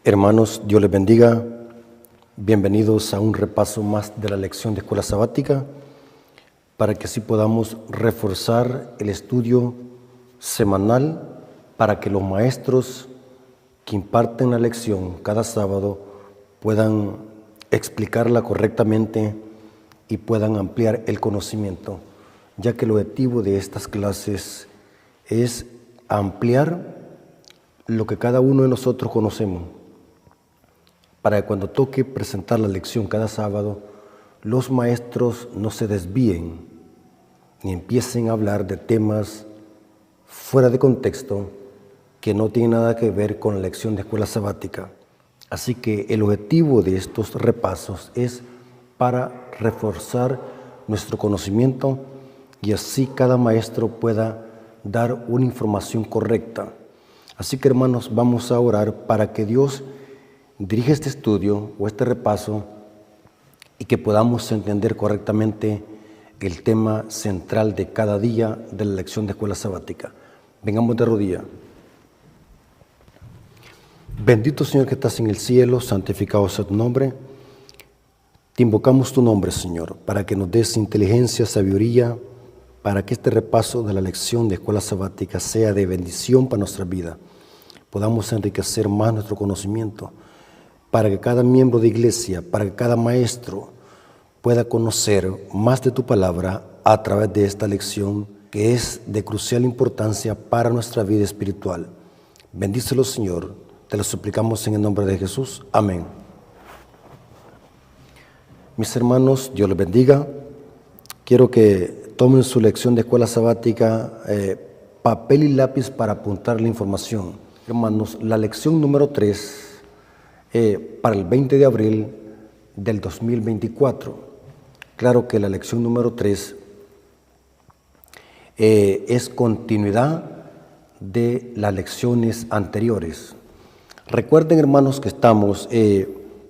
Hermanos, Dios les bendiga. Bienvenidos a un repaso más de la lección de Escuela Sabática para que así podamos reforzar el estudio semanal para que los maestros que imparten la lección cada sábado puedan explicarla correctamente y puedan ampliar el conocimiento, ya que el objetivo de estas clases es ampliar lo que cada uno de nosotros conocemos, para que cuando toque presentar la lección cada sábado, los maestros no se desvíen ni empiecen a hablar de temas fuera de contexto que no tienen nada que ver con la lección de Escuela Sabática. Así que el objetivo de estos repasos es para reforzar nuestro conocimiento y así cada maestro pueda dar una información correcta. Así que, hermanos, vamos a orar para que Dios dirija este estudio o este repaso y que podamos entender correctamente el tema central de cada día de la lección de Escuela Sabática. Vengamos de rodillas. Bendito Señor que estás en el cielo, santificado sea tu nombre. Te invocamos tu nombre, Señor, para que nos des inteligencia, sabiduría, para que este repaso de la lección de Escuela Sabática sea de bendición para nuestra vida. Podamos enriquecer más nuestro conocimiento, para que cada miembro de iglesia, para que cada maestro pueda conocer más de tu palabra a través de esta lección que es de crucial importancia para nuestra vida espiritual. Bendícelo, Señor, te lo suplicamos en el nombre de Jesús. Amén. Mis hermanos, Dios les bendiga. Quiero que tomen su lección de Escuela Sabática, papel y lápiz para apuntar la información. Hermanos, la lección número 3 para el 20 de abril del 2024. Claro que la lección número 3 es continuidad de las lecciones anteriores. Recuerden, hermanos, que estamos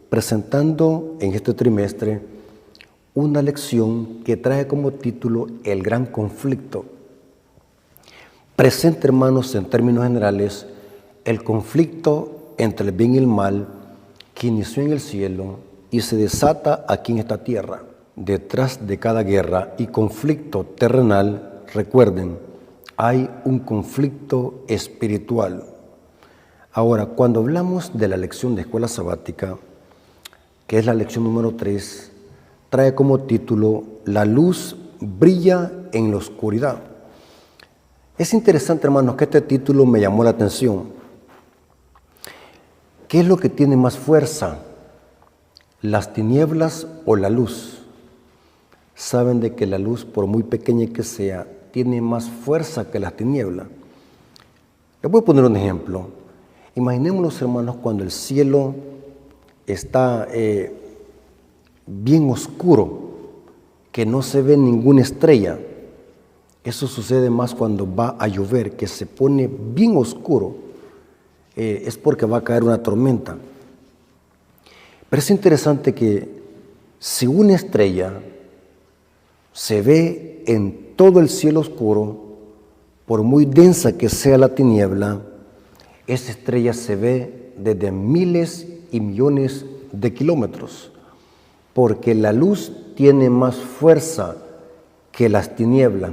presentando en este trimestre una lección que trae como título El Gran Conflicto. Presenta, hermanos, en términos generales, el conflicto entre el bien y el mal que inició en el cielo y se desata aquí en esta tierra. Detrás de cada guerra y conflicto terrenal, recuerden, hay un conflicto espiritual. Ahora, cuando hablamos de la lección de Escuela Sabática, que es la lección número 3, trae como título La luz brilla en la oscuridad. Es interesante, hermanos, que este título me llamó la atención. ¿Qué es lo que tiene más fuerza? ¿Las tinieblas o la luz? Saben de que la luz, por muy pequeña que sea, tiene más fuerza que las tinieblas. Les voy a poner un ejemplo. Imaginémonos, hermanos, cuando el cielo está bien oscuro, que no se ve ninguna estrella. Eso sucede más cuando va a llover, que se pone bien oscuro. Es porque va a caer una tormenta. Pero es interesante que si una estrella se ve en todo el cielo oscuro, por muy densa que sea la tiniebla, esa estrella se ve desde miles y millones de kilómetros, porque la luz tiene más fuerza que las tinieblas.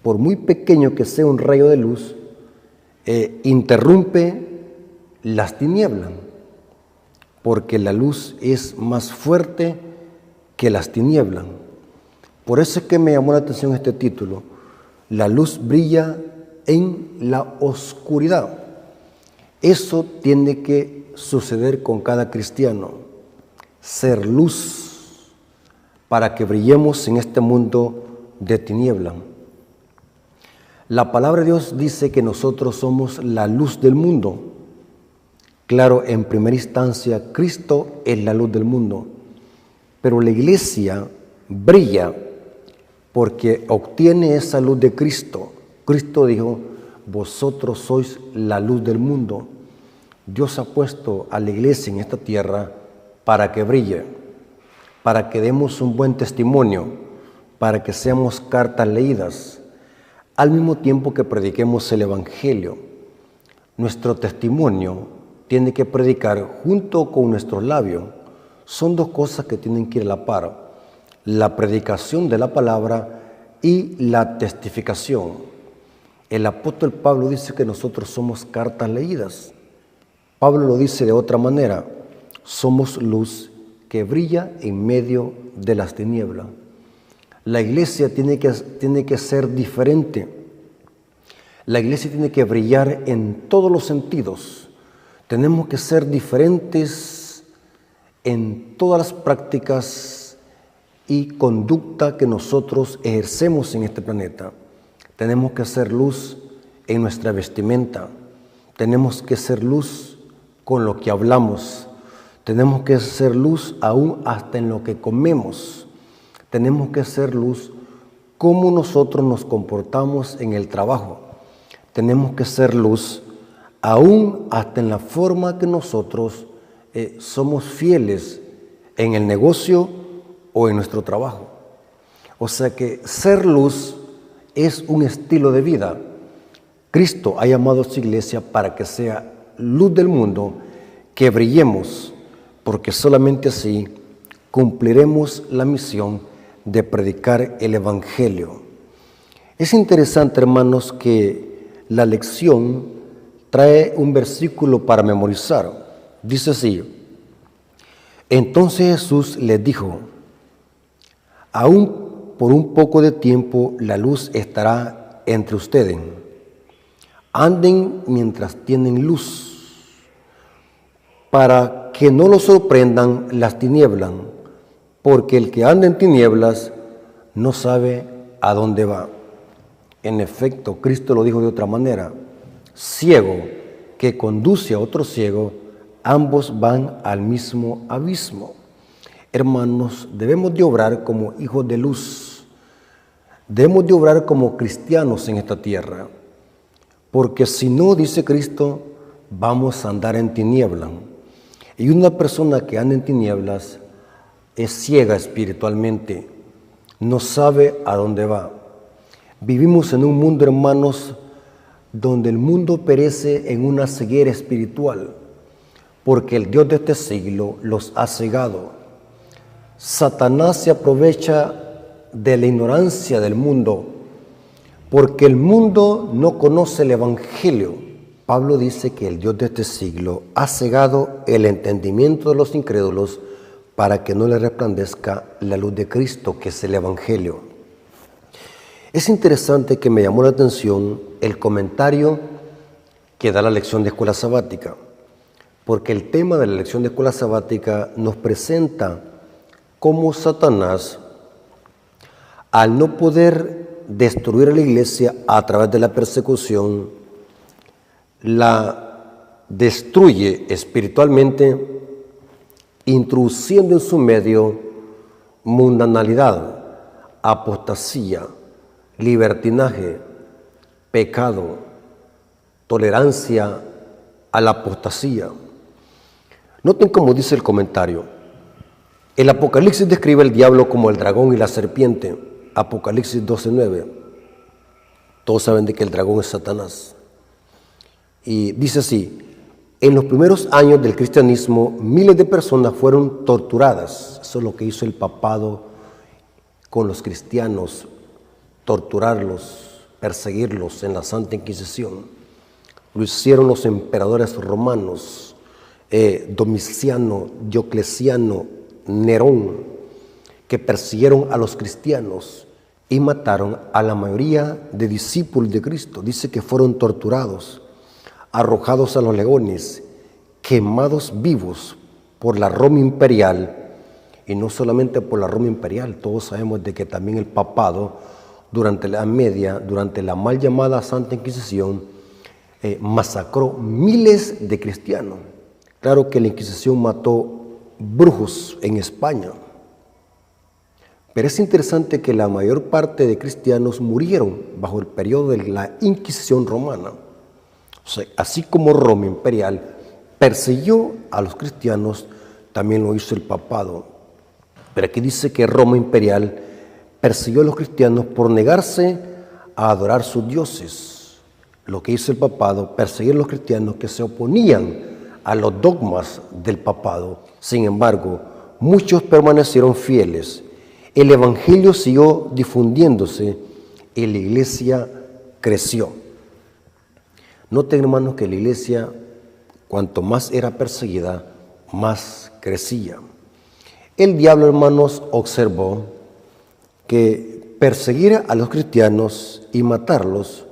Por muy pequeño que sea un rayo de luz, interrumpe las tinieblas, porque la luz es más fuerte que las tinieblas. Por eso es que me llamó la atención este título, La luz brilla en la oscuridad. Eso tiene que suceder con cada cristiano, ser luz para que brillemos en este mundo de tinieblas. La palabra de Dios dice que nosotros somos la luz del mundo. Claro, en primera instancia, Cristo es la luz del mundo, pero la iglesia brilla porque obtiene esa luz de Cristo. Cristo dijo, vosotros sois la luz del mundo. Dios ha puesto a la iglesia en esta tierra para que brille, para que demos un buen testimonio, para que seamos cartas leídas, al mismo tiempo que prediquemos el Evangelio. Nuestro testimonio tiene que predicar junto con nuestros labios. Son dos cosas que tienen que ir a la par: la predicación de la palabra y la testificación. El apóstol Pablo dice que nosotros somos cartas leídas. Pablo lo dice de otra manera: somos luz que brilla en medio de las tinieblas. La iglesia tiene que ser diferente. La iglesia tiene que brillar en todos los sentidos. Tenemos que ser diferentes en todas las prácticas y conducta que nosotros ejercemos en este planeta. Tenemos que ser luz en nuestra vestimenta. Tenemos que ser luz con lo que hablamos. Tenemos que ser luz aún hasta en lo que comemos. Tenemos que ser luz cómo nosotros nos comportamos en el trabajo. Tenemos que ser luz aún hasta en la forma que nosotros somos fieles en el negocio o en nuestro trabajo. O sea que ser luz es un estilo de vida. Cristo ha llamado a su iglesia para que sea luz del mundo, que brillemos, porque solamente así cumpliremos la misión de predicar el Evangelio. Es interesante, hermanos, que la lección trae un versículo para memorizar. Dice así: entonces Jesús les dijo: aún por un poco de tiempo la luz estará entre ustedes. Anden mientras tienen luz, para que no los sorprendan las tinieblas, porque el que anda en tinieblas no sabe a dónde va. En efecto, Cristo lo dijo de otra manera: ciego que conduce a otro ciego, ambos van al mismo abismo. Hermanos, debemos de obrar como hijos de luz. Debemos de obrar como cristianos en esta tierra, porque si no, dice Cristo, vamos a andar en tinieblas. Y una persona que anda en tinieblas es ciega espiritualmente, no sabe a dónde va. Vivimos en un mundo, hermanos, donde el mundo perece en una ceguera espiritual, porque el Dios de este siglo los ha cegado. Satanás se aprovecha de la ignorancia del mundo, porque el mundo no conoce el Evangelio. Pablo dice que el Dios de este siglo ha cegado el entendimiento de los incrédulos para que no le resplandezca la luz de Cristo, que es el Evangelio. Es interesante que me llamó la atención el comentario que da la lección de escuela sabática, porque el tema de la lección de escuela sabática nos presenta cómo Satanás, al no poder destruir a la iglesia a través de la persecución, la destruye espiritualmente, introduciendo en su medio mundanalidad, apostasía, libertinaje, pecado, tolerancia a la apostasía. Noten cómo dice el comentario. El Apocalipsis describe al diablo como el dragón y la serpiente. Apocalipsis 12:9. Todos saben de que el dragón es Satanás. Y dice así: en los primeros años del cristianismo, miles de personas fueron torturadas. Eso es lo que hizo el papado con los cristianos: torturarlos, perseguirlos en la Santa Inquisición. Lo hicieron los emperadores romanos, Domiciano, Diocleciano, Nerón, que persiguieron a los cristianos y mataron a la mayoría de discípulos de Cristo. Dice que fueron torturados, arrojados a los leones, quemados vivos por la Roma imperial. Y no solamente por la Roma imperial, todos sabemos de que también el papado durante la mal llamada Santa Inquisición, masacró miles de cristianos. Claro que la Inquisición mató brujos en España, pero es interesante que la mayor parte de cristianos murieron bajo el periodo de la Inquisición romana. O sea, así como Roma imperial persiguió a los cristianos, también lo hizo el papado. Pero aquí dice que Roma imperial persiguió a los cristianos por negarse a adorar sus dioses. Lo que hizo el papado, perseguir a los cristianos que se oponían a los dogmas del papado. Sin embargo, muchos permanecieron fieles. El evangelio siguió difundiéndose y la iglesia creció. Noten, hermanos, que la iglesia, cuanto más era perseguida, más crecía. El diablo, hermanos, observó que perseguir a los cristianos y matarlos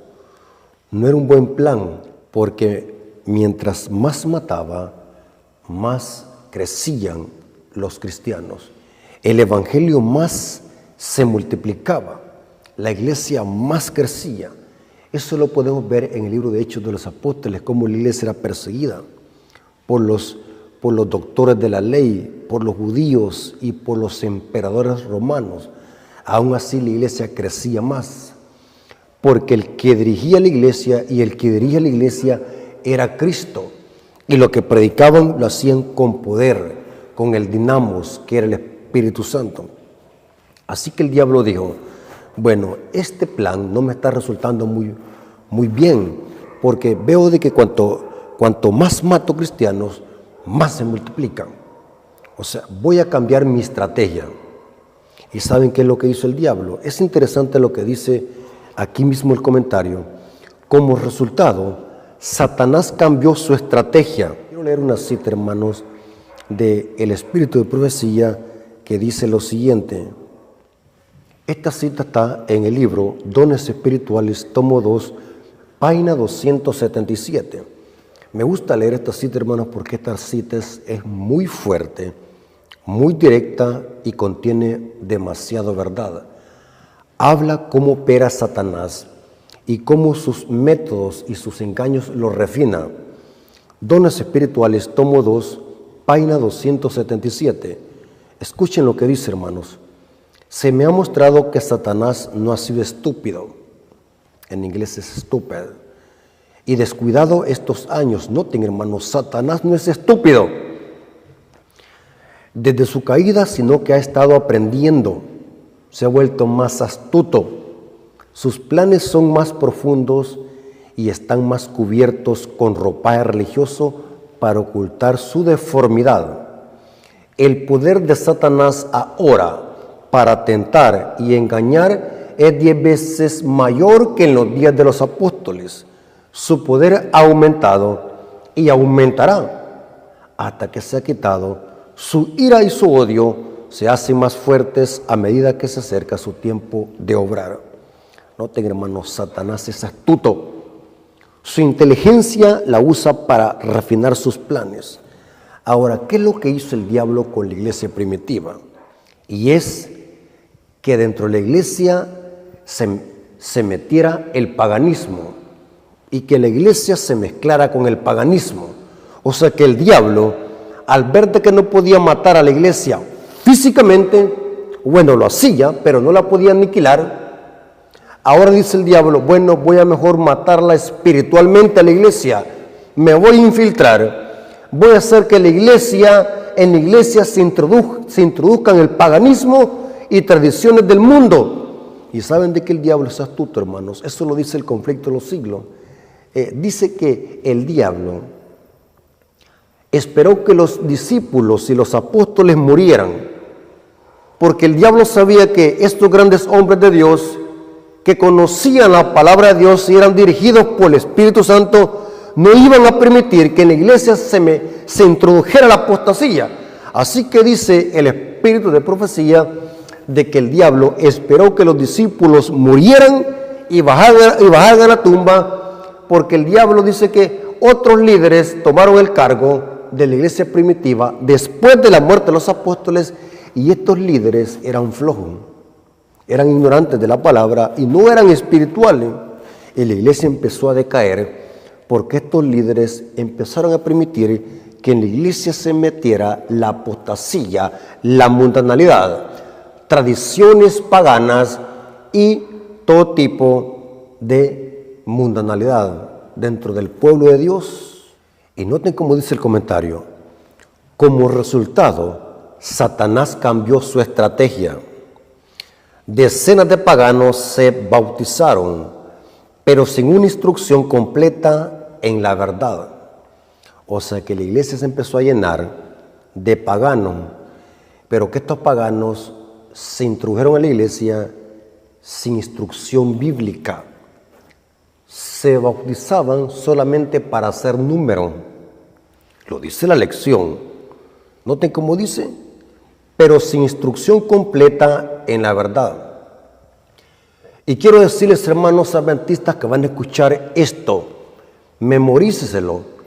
no era un buen plan, porque mientras más mataba, más crecían los cristianos. El evangelio más se multiplicaba, la iglesia más crecía. Eso lo podemos ver en el libro de Hechos de los Apóstoles, cómo la iglesia era perseguida por los doctores de la ley, por los judíos y por los emperadores romanos. Aún así la iglesia crecía más, porque el que dirigía la iglesia y el que dirige la iglesia era Cristo, y lo que predicaban lo hacían con poder, con el dinamos, que era el Espíritu Santo. Así que el diablo dijo: bueno, este plan no me está resultando muy bien, porque veo de que cuanto más mato cristianos, más se multiplican. O sea, voy a cambiar mi estrategia. ¿Y saben qué es lo que hizo el diablo? Es interesante lo que dice aquí mismo el comentario. Como resultado, Satanás cambió su estrategia. Quiero leer una cita, hermanos, del Espíritu de Profecía, que dice lo siguiente. Esta cita está en el libro Dones Espirituales, tomo 2, página 277. Me gusta leer esta cita, hermanos, porque esta cita es muy fuerte, muy directa y contiene demasiada verdad. Habla cómo opera Satanás y cómo sus métodos y sus engaños lo refina. Dones Espirituales, tomo 2, página 277. Escuchen lo que dice, hermanos. Se me ha mostrado que Satanás no ha sido estúpido. En inglés es stupid. Y descuidado estos años. Noten, hermanos, Satanás no es estúpido desde su caída, sino que ha estado aprendiendo. Se ha vuelto más astuto. Sus planes son más profundos y están más cubiertos con ropaje religioso para ocultar su deformidad. El poder de Satanás ahora para tentar y engañar es 10 veces mayor que en los días de los apóstoles. Su poder ha aumentado y aumentará hasta que se ha quitado. Su ira y su odio se hacen más fuertes a medida que se acerca su tiempo de obrar. Noten, hermanos, Satanás es astuto. Su inteligencia la usa para refinar sus planes. Ahora, ¿qué es lo que hizo el diablo con la iglesia primitiva? Y es que dentro de la iglesia se metiera el paganismo y que la iglesia se mezclara con el paganismo. O sea que el diablo, al ver de que no podía matar a la iglesia físicamente, bueno, lo hacía, pero no la podía aniquilar. Ahora dice el diablo: bueno, voy a mejor matarla espiritualmente a la iglesia. Me voy a infiltrar. Voy a hacer que en la iglesia se introduzcan el paganismo y tradiciones del mundo. Y saben de que el diablo es astuto, hermanos. Eso lo dice el conflicto de los siglos. Dice que el diablo esperó que los discípulos y los apóstoles murieran, porque el diablo sabía que estos grandes hombres de Dios, que conocían la palabra de Dios y eran dirigidos por el Espíritu Santo, no iban a permitir que en la iglesia se introdujera la apostasía. Así que dice el Espíritu de Profecía de que el diablo esperó que los discípulos murieran y bajaran a la tumba, porque el diablo dice que otros líderes tomaron el cargo de la iglesia primitiva después de la muerte de los apóstoles, y estos líderes eran flojos, eran ignorantes de la palabra y no eran espirituales. Y la iglesia empezó a decaer porque estos líderes empezaron a permitir que en la iglesia se metiera la apostasía, la mundanalidad, tradiciones paganas y todo tipo de mundanalidad dentro del pueblo de Dios. Y noten cómo dice el comentario: como resultado, Satanás cambió su estrategia. Decenas de paganos se bautizaron, pero sin una instrucción completa en la verdad. O sea que la iglesia se empezó a llenar de paganos, pero que estos paganos se introdujeron a la iglesia sin instrucción bíblica. Se bautizaban solamente para hacer número. Lo dice la lección. Noten cómo dice, pero sin instrucción completa en la verdad. Y quiero decirles, hermanos adventistas que van a escuchar esto, memoríceselo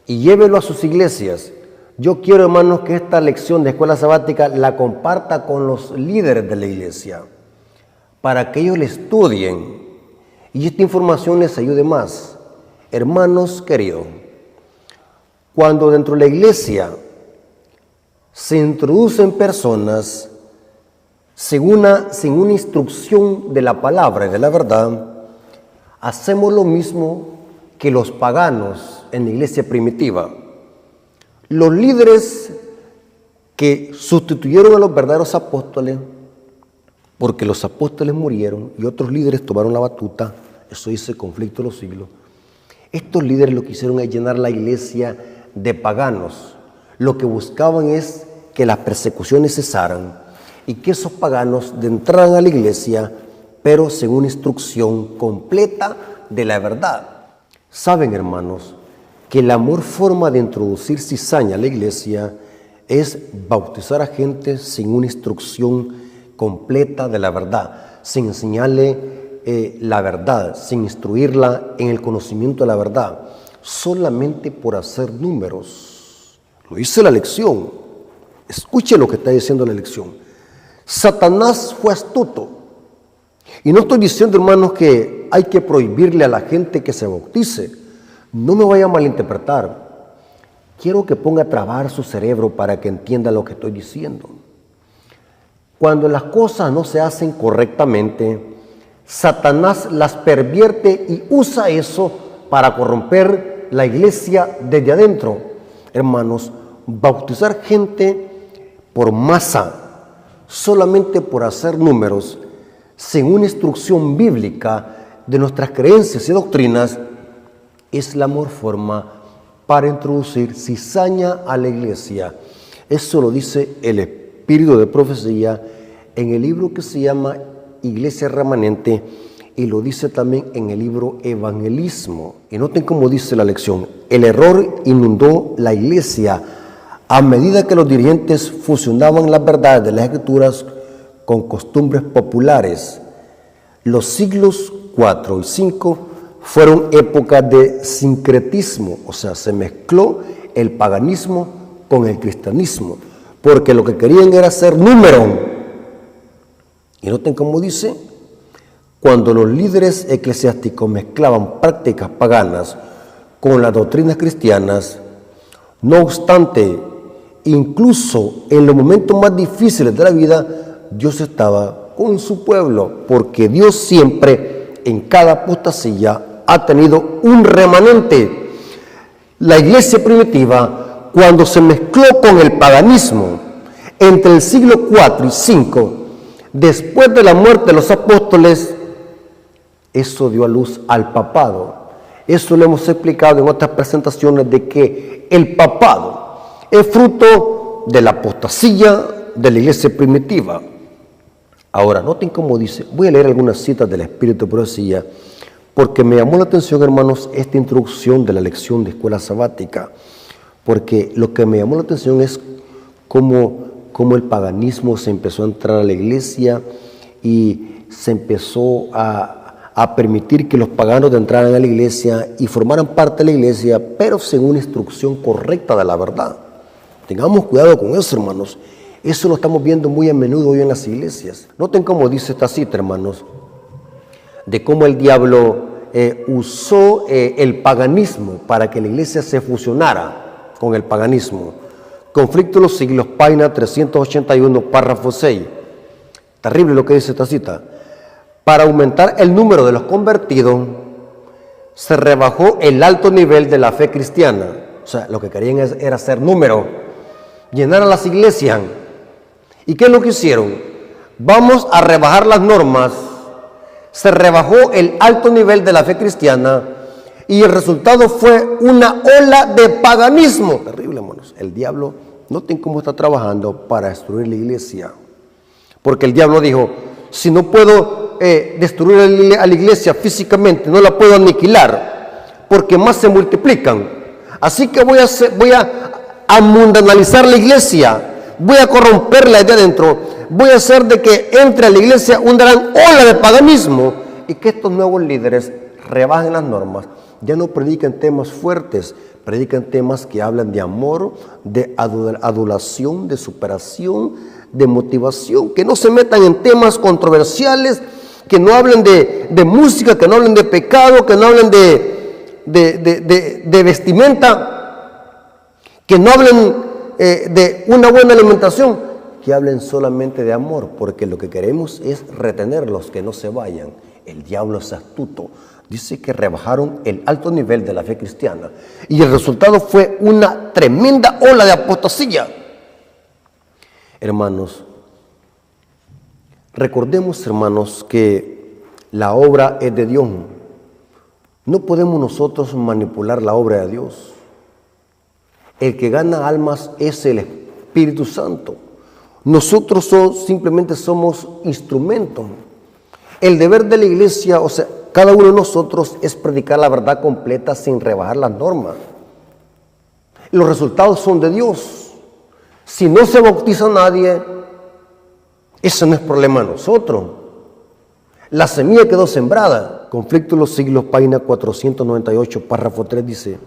y llévelo a sus iglesias. Yo quiero, hermanos, que esta lección de escuela sabática la comparta con los líderes de la iglesia, para que ellos la estudien y esta información les ayude más. Hermanos queridos, cuando dentro de la iglesia se introducen personas sin una instrucción de la palabra y de la verdad, hacemos lo mismo que los paganos en la iglesia primitiva. Los líderes que sustituyeron a los verdaderos apóstoles, porque los apóstoles murieron y otros líderes tomaron la batuta, eso dice el conflicto de los siglos. Estos líderes lo que hicieron es llenar la iglesia de paganos. Lo que buscaban es que las persecuciones cesaran y que esos paganos entraran a la iglesia, pero según instrucción completa de la verdad. Saben, hermanos, que la mejor forma de introducir cizaña a la iglesia es bautizar a gente sin una instrucción completa de la verdad, sin enseñarle la verdad, sin instruirla en el conocimiento de la verdad, solamente por hacer números. Lo dice la lección. Escuche lo que está diciendo la lección. Satanás fue astuto. Y no estoy diciendo, hermanos, que hay que prohibirle a la gente que se bautice. No me vaya a malinterpretar. Quiero que ponga a trabajar su cerebro para que entienda lo que estoy diciendo. Cuando las cosas no se hacen correctamente, Satanás las pervierte y usa eso para corromper la iglesia desde adentro. Hermanos, bautizar gente por masa, solamente por hacer números, sin una instrucción bíblica de nuestras creencias y doctrinas, es la mejor forma para introducir cizaña a la iglesia. Eso lo dice el Espíritu de Profecía en el libro que se llama Iglesia Remanente, y lo dice también en el libro Evangelismo. Y noten cómo dice la lección: el error inundó la iglesia a medida que los dirigentes fusionaban las verdades de las Escrituras con costumbres populares. Los siglos 4 y 5 fueron épocas de sincretismo, o sea, se mezcló el paganismo con el cristianismo, porque lo que querían era hacer número. Y noten cómo dice: cuando los líderes eclesiásticos mezclaban prácticas paganas con las doctrinas cristianas, no obstante, incluso en los momentos más difíciles de la vida, Dios estaba con su pueblo, porque Dios siempre, en cada apostasía, ha tenido un remanente. La iglesia primitiva, cuando se mezcló con el paganismo entre el siglo 4 y 5, después de la muerte de los apóstoles, eso dio a luz al papado. Eso lo hemos explicado en otras presentaciones, de que el papado es fruto de la apostasía de la iglesia primitiva. Ahora, noten cómo dice. Voy a leer algunas citas del Espíritu de Profecía, porque me llamó la atención, hermanos, esta introducción de la lección de escuela sabática, porque lo que me llamó la atención es cómo el paganismo se empezó a entrar a la iglesia y se empezó a permitir que los paganos entraran a la iglesia y formaran parte de la iglesia, pero según una instrucción correcta de la verdad. Tengamos cuidado con eso, hermanos. Eso lo estamos viendo muy a menudo hoy en las iglesias. Noten cómo dice esta cita, hermanos, de cómo el diablo usó el paganismo para que la iglesia se fusionara con el paganismo. Conflicto de los siglos, página 381, párrafo 6. Terrible lo que dice esta cita. Para aumentar el número de los convertidos, se rebajó el alto nivel de la fe cristiana. O sea, lo que querían era hacer número, llenar a las iglesias. ¿Y qué es lo que hicieron? Vamos a rebajar las normas. Se rebajó el alto nivel de la fe cristiana Y el resultado fue una ola de paganismo. Terrible, hermanos. El diablo, noten cómo está trabajando para destruir la iglesia. Porque el diablo dijo, si no puedo destruir a la iglesia físicamente, no la puedo aniquilar, porque más se multiplican. Así que voy a mundanalizar la iglesia, voy a corromperla de adentro, voy a hacer de que entre a la iglesia una gran ola de paganismo y que estos nuevos líderes rebajen las normas. Ya no predican temas fuertes, predican temas que hablan de amor, de adulación, de superación, de motivación, que no se metan en temas controversiales, que no hablen de música, que no hablen de pecado, que no hablen de vestimenta, que no hablen de una buena alimentación, que hablen solamente de amor, porque lo que queremos es retenerlos, que no se vayan. El diablo es astuto. Dice que rebajaron el alto nivel de la fe cristiana y el resultado fue una tremenda ola de apostasía. Hermanos, recordemos, hermanos, que la obra es de Dios. No podemos nosotros manipular la obra de Dios. El que gana almas es el Espíritu Santo. Nosotros simplemente somos instrumentos. El deber de la iglesia, o sea, cada uno de nosotros es predicar la verdad completa sin rebajar las normas. Los resultados son de Dios. Si no se bautiza nadie, eso no es problema de nosotros. La semilla quedó sembrada. Conflicto de los siglos, página 498, párrafo 3 dice: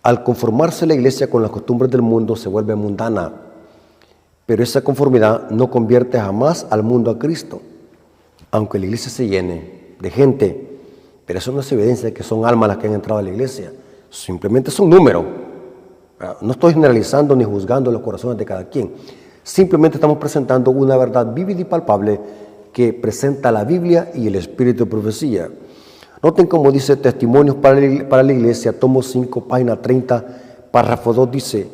al conformarse la iglesia con las costumbres del mundo se vuelve mundana, pero esa conformidad no convierte jamás al mundo a Cristo. Aunque la iglesia se llene de gente, pero eso no es evidencia de que son almas las que han entrado a la iglesia, simplemente son números. No estoy generalizando ni juzgando los corazones de cada quien, simplemente estamos presentando una verdad vívida y palpable que presenta la Biblia y el espíritu de profecía. Noten cómo dice Testimonios para la Iglesia, tomo 5, página 30, párrafo 2, dice: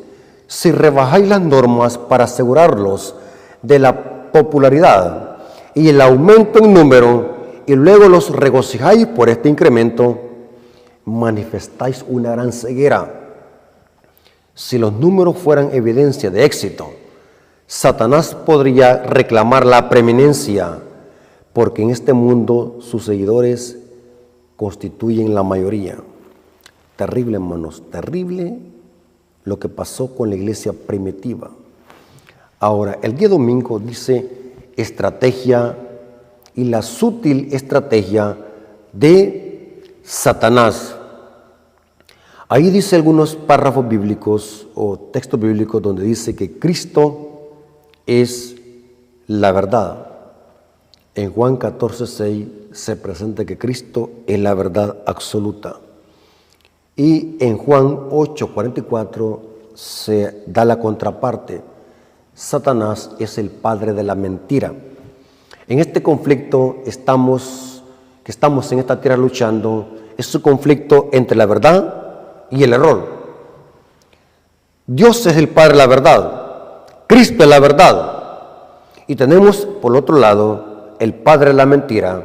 si rebajáis las normas para asegurarlos de la popularidad y el aumento en número, y luego los regocijáis por este incremento, manifestáis una gran ceguera. Si los números fueran evidencia de éxito, Satanás podría reclamar la preeminencia, porque en este mundo sus seguidores constituyen la mayoría. Terrible, hermanos, terrible lo que pasó con la iglesia primitiva. Ahora, el día domingo dice estrategia y la sutil estrategia de Satanás. Ahí dice algunos párrafos bíblicos o textos bíblicos donde dice que Cristo es la verdad. En Juan 14:6 se presenta que Cristo es la verdad absoluta. Y en Juan 8:44 se da la contraparte. Satanás es el padre de la mentira. En este conflicto que estamos en esta tierra luchando, es un conflicto entre la verdad y el error. Dios es el padre de la verdad, Cristo es la verdad, y tenemos por otro lado el padre de la mentira,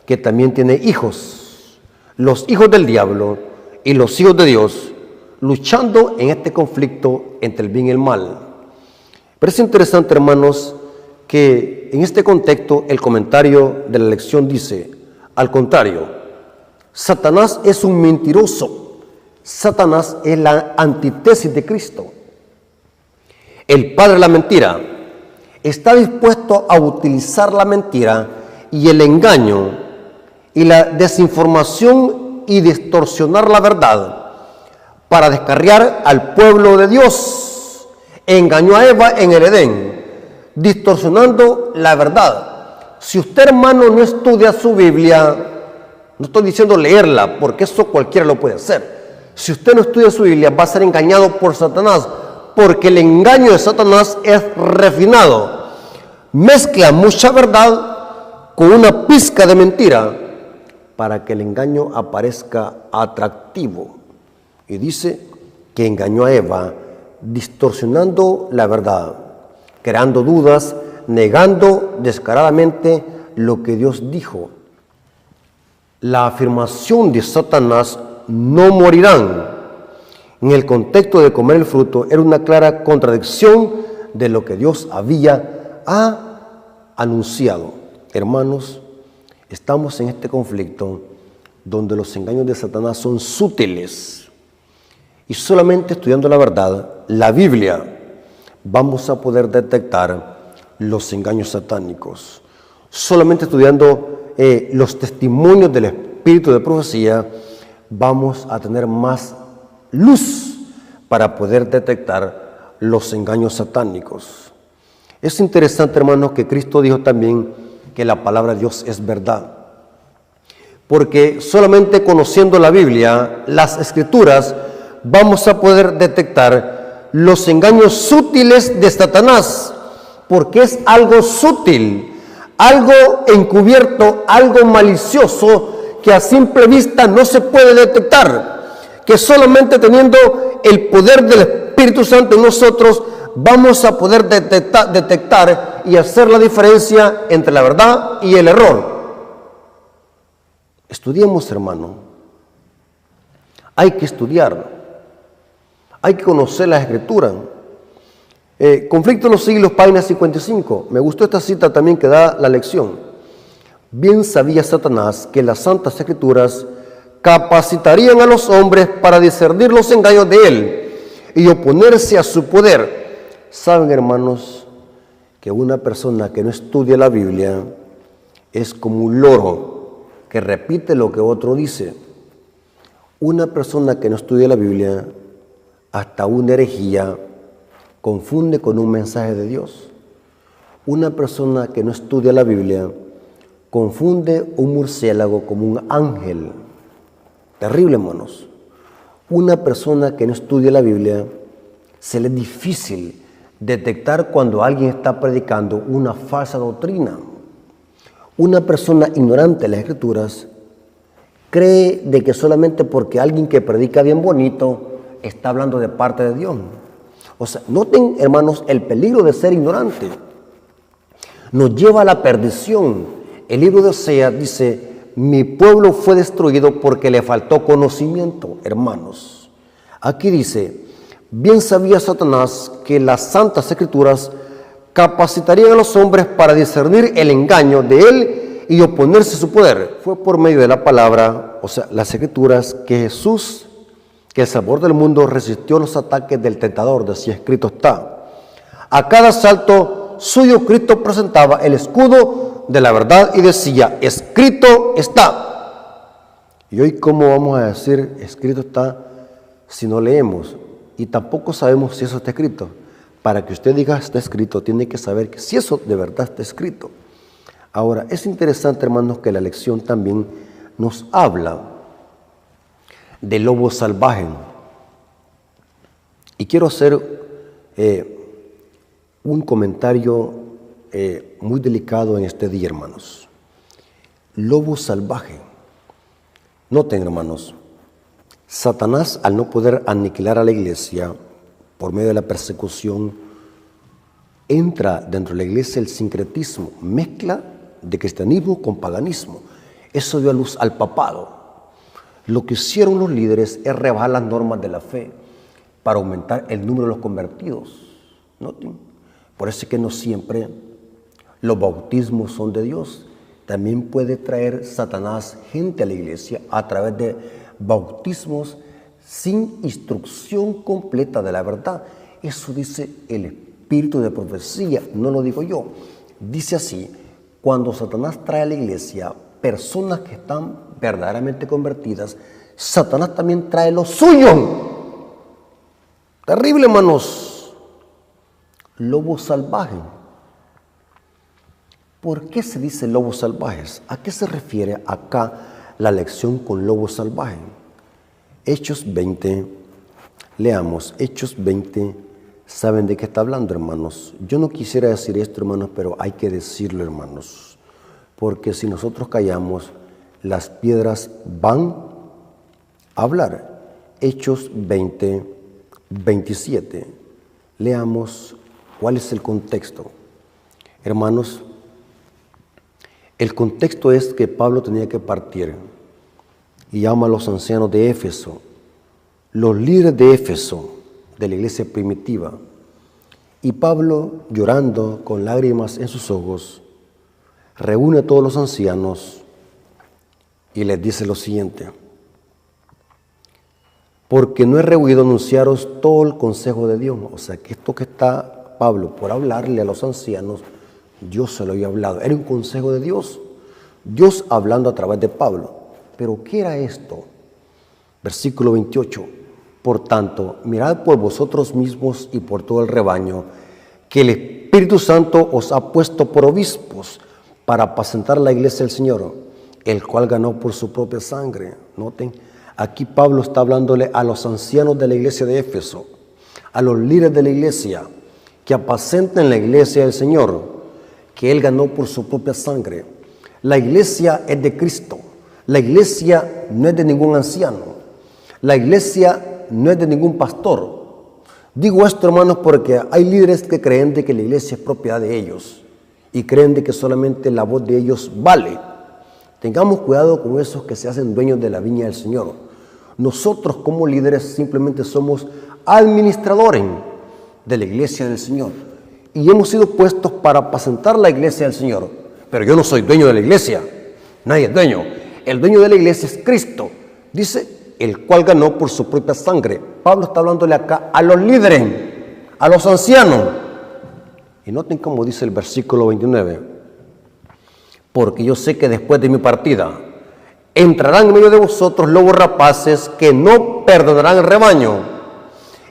que también tiene hijos, los hijos del diablo y los hijos de Dios, luchando en este conflicto entre el bien y el mal. Pero es interesante, hermanos, que en este contexto el comentario de la lección dice: al contrario, Satanás es un mentiroso. Satanás es la antítesis de Cristo. El padre de la mentira está dispuesto a utilizar la mentira y el engaño y la desinformación y distorsionar la verdad para descarriar al pueblo de Dios. Engañó a Eva en el Edén, distorsionando la verdad. Si usted, hermano, no estudia su Biblia, no estoy diciendo leerla, porque eso cualquiera lo puede hacer. Si usted no estudia su Biblia, va a ser engañado por Satanás, porque el engaño de Satanás es refinado. Mezcla mucha verdad con una pizca de mentira para que el engaño aparezca atractivo. Y dice que engañó a Eva, distorsionando la verdad, creando dudas, negando descaradamente lo que Dios dijo. La afirmación de Satanás no morirán. En el contexto de comer el fruto era una clara contradicción de lo que Dios había anunciado. Hermanos, estamos en este conflicto donde los engaños de Satanás son sutiles. Y solamente estudiando la verdad, la Biblia, vamos a poder detectar los engaños satánicos. Solamente estudiando los testimonios del espíritu de profecía, vamos a tener más luz para poder detectar los engaños satánicos. Es interesante, hermanos, que Cristo dijo también que la palabra de Dios es verdad. Porque solamente conociendo la Biblia, las Escrituras, vamos a poder detectar los engaños sutiles de Satanás. Porque es algo sutil, algo encubierto, algo malicioso que a simple vista no se puede detectar. Que solamente teniendo el poder del Espíritu Santo en nosotros vamos a poder detectar y hacer la diferencia entre la verdad y el error. Estudiemos, hermano. Hay que estudiar. Hay que conocer la Escritura. Conflicto en los siglos, página 55. Me gustó esta cita también que da la lección. Bien sabía Satanás que las Santas Escrituras capacitarían a los hombres para discernir los engaños de él y oponerse a su poder. Saben, hermanos, que una persona que no estudia la Biblia es como un loro que repite lo que otro dice. Una persona que no estudia la Biblia, hasta una herejía, confunde con un mensaje de Dios. Una persona que no estudia la Biblia confunde un murciélago como un ángel. Terrible, hermanos. Una persona que no estudia la Biblia, se le es difícil detectar cuando alguien está predicando una falsa doctrina. Una persona ignorante de las Escrituras cree de que solamente porque alguien que predica bien bonito está hablando de parte de Dios. O sea, noten, hermanos, el peligro de ser ignorante. Nos lleva a la perdición. El libro de Oseas dice: mi pueblo fue destruido porque le faltó conocimiento, hermanos. Aquí dice: bien sabía Satanás que las Santas Escrituras capacitarían a los hombres para discernir el engaño de él y oponerse a su poder. Fue por medio de la palabra, o sea, las Escrituras, que Jesús, que el Salvador del mundo, resistió los ataques del tentador. Decía: escrito está. A cada asalto suyo Cristo presentaba el escudo de la verdad y decía: escrito está. Y hoy, ¿cómo vamos a decir escrito está si no leemos? Y tampoco sabemos si eso está escrito. Para que usted diga está escrito, tiene que saber que si eso de verdad está escrito. Ahora, es interesante, hermanos, que la lección también nos habla del lobo salvaje. Y quiero hacer un comentario muy delicado en este día, hermanos. Lobo salvaje. Noten, hermanos, Satanás, al no poder aniquilar a la iglesia por medio de la persecución, entra dentro de la iglesia el sincretismo, mezcla de cristianismo con paganismo. Eso dio a luz al papado. Lo que hicieron los líderes es rebajar las normas de la fe para aumentar el número de los convertidos. ¿Noten? Por eso es que no siempre los bautismos son de Dios. También puede traer Satanás gente a la iglesia a través de bautismos sin instrucción completa de la verdad. Eso dice el espíritu de profecía, no lo digo yo. Dice así: cuando Satanás trae a la iglesia personas que están verdaderamente convertidas, Satanás también trae lo suyo. Terrible, hermanos. Lobo salvaje. ¿Por qué se dice lobos salvajes? ¿A qué se refiere acá la lección con lobo salvaje? Hechos 20, leamos, Hechos 20, ¿saben de qué está hablando, hermanos? Yo no quisiera decir esto, hermanos, pero hay que decirlo, hermanos, porque si nosotros callamos, las piedras van a hablar. Hechos 20, 27, leamos cuál es el contexto. Hermanos, el contexto es que Pablo tenía que partir y llama a los ancianos de Éfeso, los líderes de Éfeso, de la iglesia primitiva. Y Pablo, llorando con lágrimas en sus ojos, reúne a todos los ancianos y les dice lo siguiente: porque no he rehuido anunciaros todo el consejo de Dios. O sea, que esto que está Pablo por hablarle a los ancianos, Dios se lo había hablado. Era un consejo de Dios. Dios hablando a través de Pablo. Pero ¿qué era esto? Versículo 28. Por tanto, mirad por vosotros mismos y por todo el rebaño, que el Espíritu Santo os ha puesto por obispos para apacentar la iglesia del Señor, el cual ganó por su propia sangre. Noten, aquí Pablo está hablándole a los ancianos de la iglesia de Éfeso, a los líderes de la iglesia, que apacenten la iglesia del Señor, que Él ganó por su propia sangre. La iglesia es de Cristo. La iglesia no es de ningún anciano. La iglesia no es de ningún pastor. Digo esto, hermanos, porque hay líderes que creen de que la iglesia es propiedad de ellos y creen de que solamente la voz de ellos vale. Tengamos cuidado con esos que se hacen dueños de la viña del Señor. Nosotros como líderes simplemente somos administradores de la iglesia del Señor y hemos sido puestos para apacentar la iglesia del Señor. Pero yo no soy dueño de la iglesia. Nadie es dueño. El dueño de la iglesia es Cristo. Dice, el cual ganó por su propia sangre. Pablo está hablándole acá a los líderes, a los ancianos. Y noten cómo dice el versículo 29. Porque yo sé que después de mi partida entrarán en medio de vosotros lobos rapaces que no perdonarán el rebaño.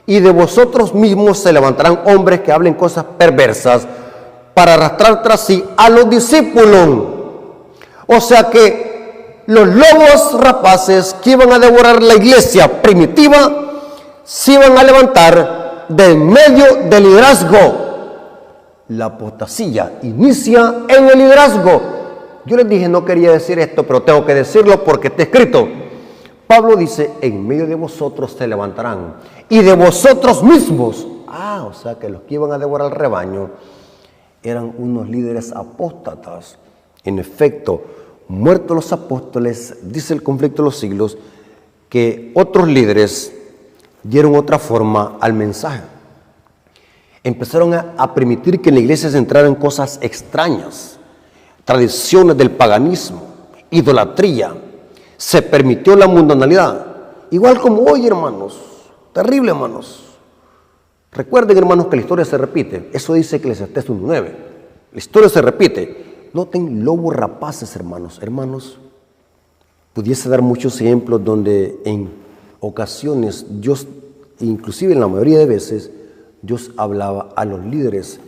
Y de vosotros mismos se levantarán hombres que hablen cosas perversas para arrastrar tras sí a los discípulos. O sea que los lobos rapaces que iban a devorar la iglesia primitiva se iban a levantar del medio del liderazgo. La apostasía inicia en el liderazgo. Yo les dije, no quería decir esto, pero tengo que decirlo porque está escrito. Pablo dice, en medio de vosotros se levantarán, y de vosotros mismos. O sea que los que iban a devorar el rebaño eran unos líderes apóstatas. En efecto, muertos los apóstoles, dice el conflicto de los siglos, que otros líderes dieron otra forma al mensaje. Empezaron a permitir que en la iglesia se entraran cosas extrañas, tradiciones del paganismo, idolatría. Se permitió la mundanalidad, igual como hoy, hermanos. Terrible, hermanos. Recuerden, hermanos, que la historia se repite. Eso dice Eclesiastés 1:9. La historia se repite. Noten lobos rapaces, hermanos. Hermanos, pudiese dar muchos ejemplos donde en ocasiones Dios, inclusive en la mayoría de veces, Dios hablaba a los líderes,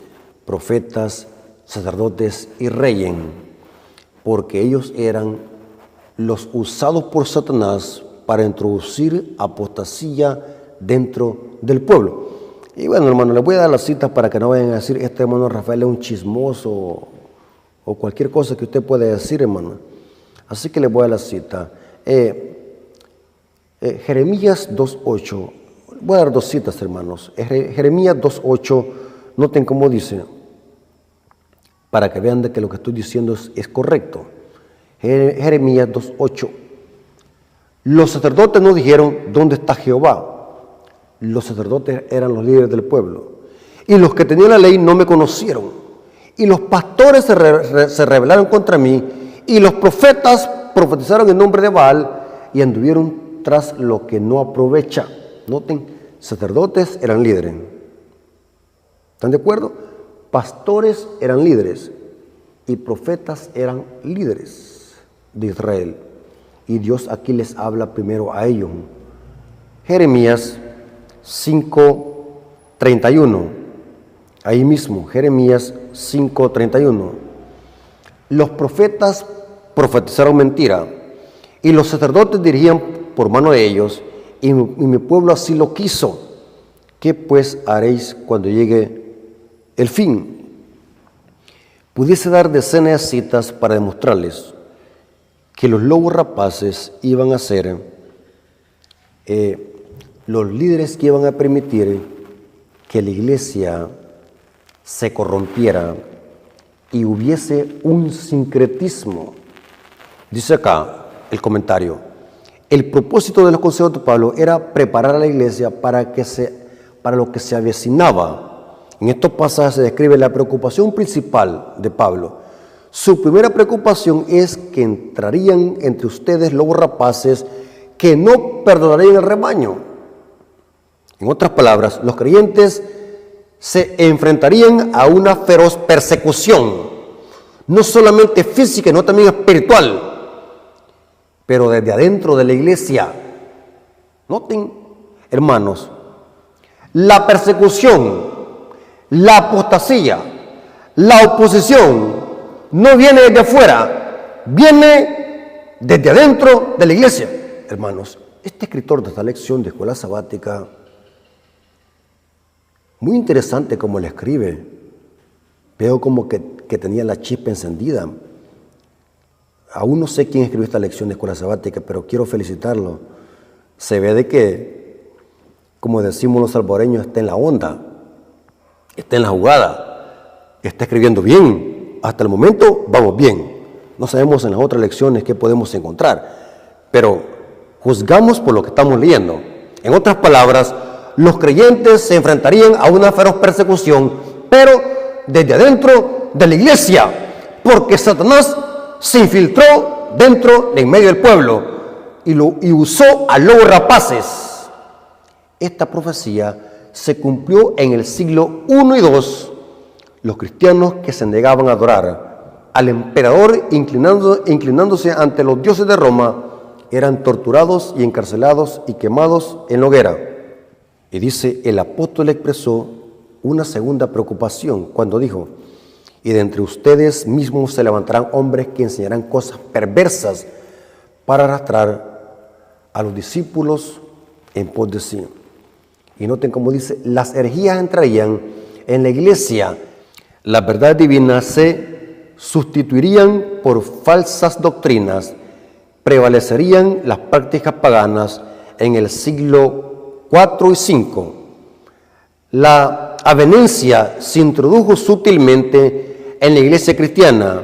profetas, sacerdotes y reyes, porque ellos eran los usados por Satanás para introducir apostasía dentro del pueblo. Y bueno, hermano, les voy a dar las citas para que no vayan a decir, este hermano Rafael es un chismoso o cualquier cosa que usted pueda decir, hermano. Así que les voy a dar la cita. Jeremías 2:8. Voy a dar dos citas, hermanos. Jeremías 2:8, noten cómo dice, para que vean de que lo que estoy diciendo es correcto. Jeremías 2:8. Los sacerdotes no dijeron, ¿dónde está Jehová? Los sacerdotes eran los líderes del pueblo. Y los que tenían la ley no me conocieron. Y los pastores se rebelaron contra mí. Y los profetas profetizaron en nombre de Baal y anduvieron tras lo que no aprovecha. Noten, sacerdotes eran líderes. ¿Están de acuerdo? Pastores eran líderes. Y profetas eran líderes de Israel. Y Dios aquí les habla primero a ellos. Jeremías 5:31. Ahí mismo, Jeremías 5:31. Los profetas profetizaron mentira, y los sacerdotes dirigían por mano de ellos, y mi pueblo así lo quiso. ¿Qué pues haréis cuando llegue el fin? Pudiese dar decenas de citas para demostrarles que los lobos rapaces iban a ser los líderes que iban a permitir que la iglesia se corrompiera y hubiese un sincretismo. Dice acá el comentario, El propósito de los consejos de Pablo era preparar a la iglesia para lo que se avecinaba. En estos pasajes se describe la preocupación principal de Pablo. Su primera preocupación es que entrarían entre ustedes lobos rapaces que no perdonarían el rebaño. En otras palabras, los creyentes se enfrentarían a una feroz persecución, no solamente física, sino también espiritual, pero desde adentro de la iglesia. Noten, hermanos, la persecución, la apostasía, la oposición no viene desde afuera, viene desde adentro de la iglesia. Hermanos, este escritor de esta lección de escuela sabática, muy interesante como le escribe, veo como que tenía la chispa encendida. Aún no sé quién escribió esta lección de escuela sabática, pero quiero felicitarlo. Se ve de que, como decimos los salvadoreños, está en la onda, está en la jugada, está escribiendo bien. Hasta el momento vamos bien. No sabemos en las otras lecciones qué podemos encontrar, pero juzgamos por lo que estamos leyendo. En otras palabras, los creyentes se enfrentarían a una feroz persecución, pero desde adentro de la iglesia, porque Satanás se infiltró en medio del pueblo y usó a lobos rapaces. Esta profecía se cumplió en el siglo I y II. Los cristianos que se negaban a adorar al emperador inclinándose ante los dioses de Roma eran torturados y encarcelados y quemados en la hoguera. Y dice, el apóstol expresó una segunda preocupación cuando dijo: y de entre ustedes mismos se levantarán hombres que enseñarán cosas perversas para arrastrar a los discípulos en pos de sí. Y noten cómo dice, las herejías entrarían en la iglesia, las verdades divinas se sustituirían por falsas doctrinas, prevalecerían las prácticas paganas en el siglo IV y V. La avenencia se introdujo sutilmente en la iglesia cristiana,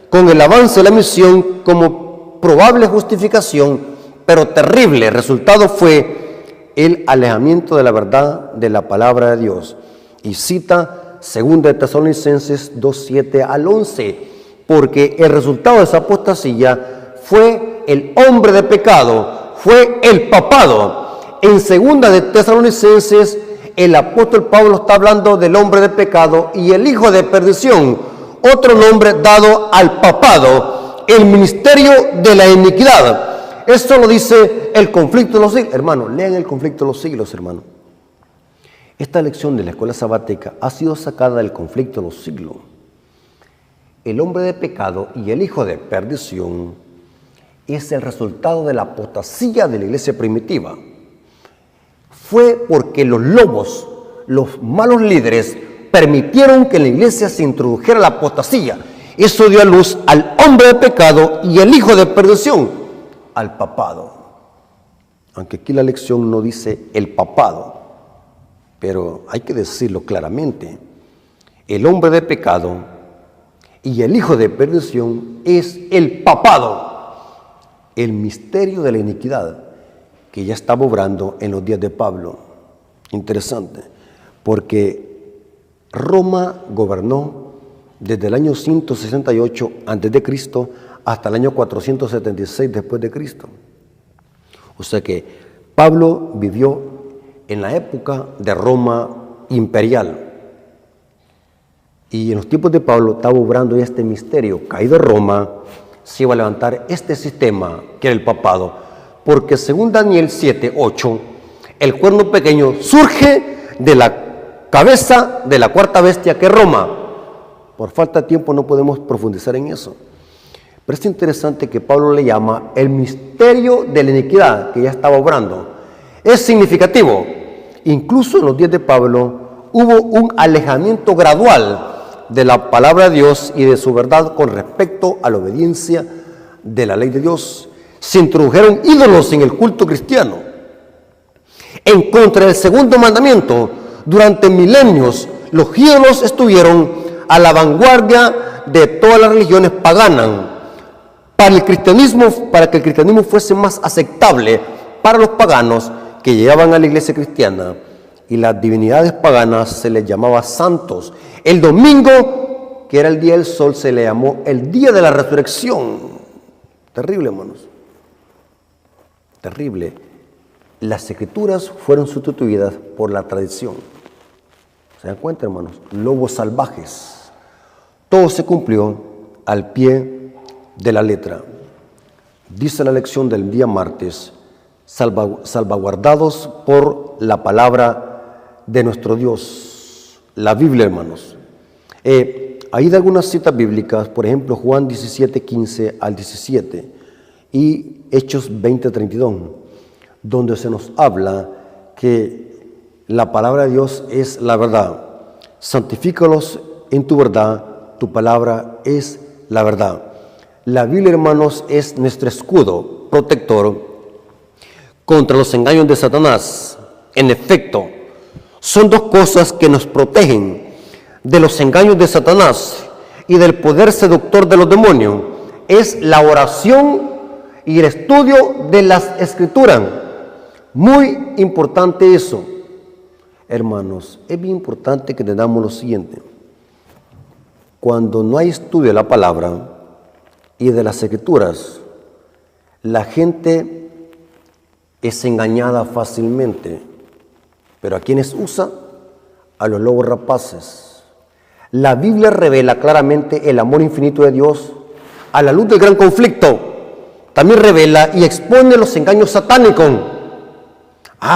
con el avance de la misión como probable justificación, pero terrible resultado fue el alejamiento de la verdad de la palabra de Dios. Y cita 2 de Tesalonicenses 2:7 al 11, porque el resultado de esa apostasía fue el hombre de pecado, fue el papado. En 2 de Tesalonicenses el apóstol Pablo está hablando del hombre de pecado y el hijo de perdición, otro nombre dado al papado, el ministerio de la iniquidad. Esto lo dice el conflicto de los siglos. Hermanos, lean el conflicto de los siglos, hermano. Esta lección de la escuela sabática ha sido sacada del conflicto de los siglos. El hombre de pecado y el hijo de perdición es el resultado de la apostasía de la iglesia primitiva. Fue porque los lobos, los malos líderes, permitieron que en la iglesia se introdujera la apostasía. Eso dio a luz al hombre de pecado y el hijo de perdición, al papado. Aunque aquí la lección no dice el papado, pero hay que decirlo claramente. El hombre de pecado y el hijo de perdición es el papado, el misterio de la iniquidad que ya estaba obrando en los días de Pablo. Interesante, porque Roma gobernó desde el año 168 a.C. hasta el año 476 después de Cristo. O sea que Pablo vivió en la época de Roma imperial. Y en los tiempos de Pablo estaba obrando este misterio. Caído Roma, se iba a levantar este sistema que era el papado. Porque según Daniel 7:8, el cuerno pequeño surge de la cabeza de la cuarta bestia que es Roma. Por falta de tiempo no podemos profundizar en eso. Pero es interesante que Pablo le llama el misterio de la iniquidad que ya estaba obrando. Es significativo. Incluso en los días de Pablo hubo un alejamiento gradual de la palabra de Dios y de su verdad con respecto a la obediencia de la ley de Dios. Se introdujeron ídolos en el culto cristiano. En contra del segundo mandamiento, durante milenios, los ídolos estuvieron a la vanguardia de todas las religiones paganas. para que el cristianismo fuese más aceptable para los paganos que llegaban a la iglesia cristiana, y las divinidades paganas se les llamaba santos. El domingo, que era el día del sol, se le llamó el día de la resurrección. Terrible, hermanos. Terrible. Las escrituras fueron sustituidas por la tradición. ¿Se dan cuenta, hermanos? Lobos salvajes. Todo se cumplió al pie de la letra. Dice la lección del día martes: salvaguardados por la palabra de nuestro Dios, la Biblia, hermanos. Hay de algunas citas bíblicas, por ejemplo, Juan 17, 15 al 17 y Hechos 20, 32, donde se nos habla que la palabra de Dios es la verdad. Santifícalos en tu verdad, tu palabra es la verdad. La Biblia, hermanos, es nuestro escudo protector contra los engaños de Satanás. En efecto, son dos cosas que nos protegen de los engaños de Satanás y del poder seductor de los demonios. Es la oración y el estudio de las Escrituras. Muy importante eso. Hermanos, es bien importante que entendamos lo siguiente. Cuando no hay estudio de la palabra y de las Escrituras, la gente es engañada fácilmente. Pero ¿a quiénes usa? A los lobos rapaces. La Biblia revela claramente el amor infinito de Dios a la luz del gran conflicto. También revela y expone los engaños satánicos.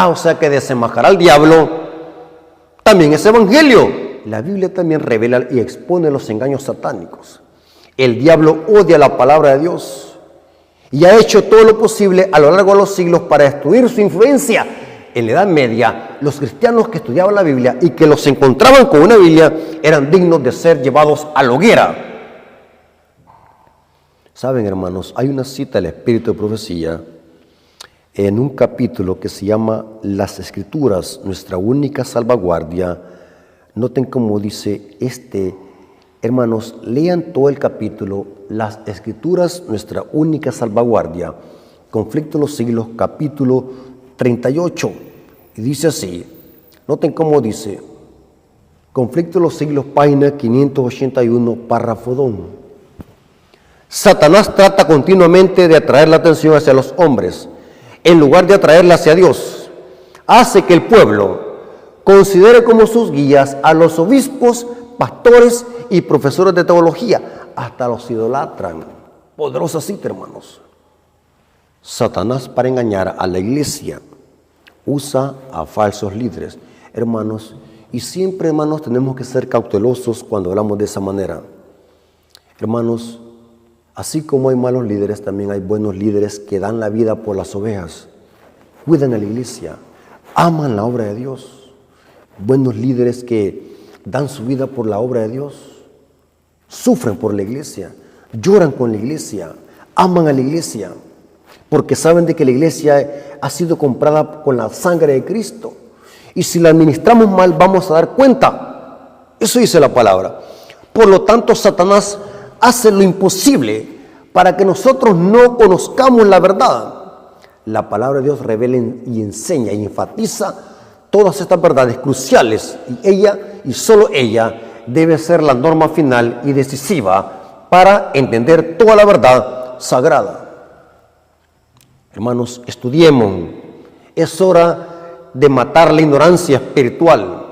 O sea que desenmascarar al diablo también es evangelio. La Biblia también revela y expone los engaños satánicos. El diablo odia la palabra de Dios y ha hecho todo lo posible a lo largo de los siglos para destruir su influencia. En la Edad Media, los cristianos que estudiaban la Biblia y que los encontraban con una Biblia eran dignos de ser llevados a la hoguera. Saben, hermanos, hay una cita del Espíritu de Profecía en un capítulo que se llama Las Escrituras, nuestra única salvaguardia. Noten cómo dice hermanos, lean todo el capítulo, Las Escrituras, nuestra única salvaguardia, Conflicto de los Siglos, capítulo 38, y dice así. Noten cómo dice: Conflicto de los Siglos, página 581, párrafo 2. Satanás trata continuamente de atraer la atención hacia los hombres, en lugar de atraerla hacia Dios. Hace que el pueblo considere como sus guías a los obispos, pastores y profesores de teología. Hasta los idolatran. Poderosa cita, hermanos. Satanás, para engañar a la iglesia, usa a falsos líderes, hermanos, y siempre, hermanos, tenemos que ser cautelosos cuando hablamos de esa manera. Hermanos, así como hay malos líderes, también hay buenos líderes que dan la vida por las ovejas, cuidan a la iglesia, aman la obra de Dios. Buenos líderes que dan su vida por la obra de Dios, sufren por la iglesia, lloran con la iglesia, aman a la iglesia, porque saben de que la iglesia ha sido comprada con la sangre de Cristo. Y si la administramos mal, vamos a dar cuenta. Eso dice la palabra. Por lo tanto, Satanás hace lo imposible para que nosotros no conozcamos la verdad. La palabra de Dios revela y enseña y enfatiza todas estas verdades cruciales. Y ella, y solo ella, debe ser la norma final y decisiva para entender toda la verdad sagrada. Hermanos, estudiemos. Es hora de matar la ignorancia espiritual.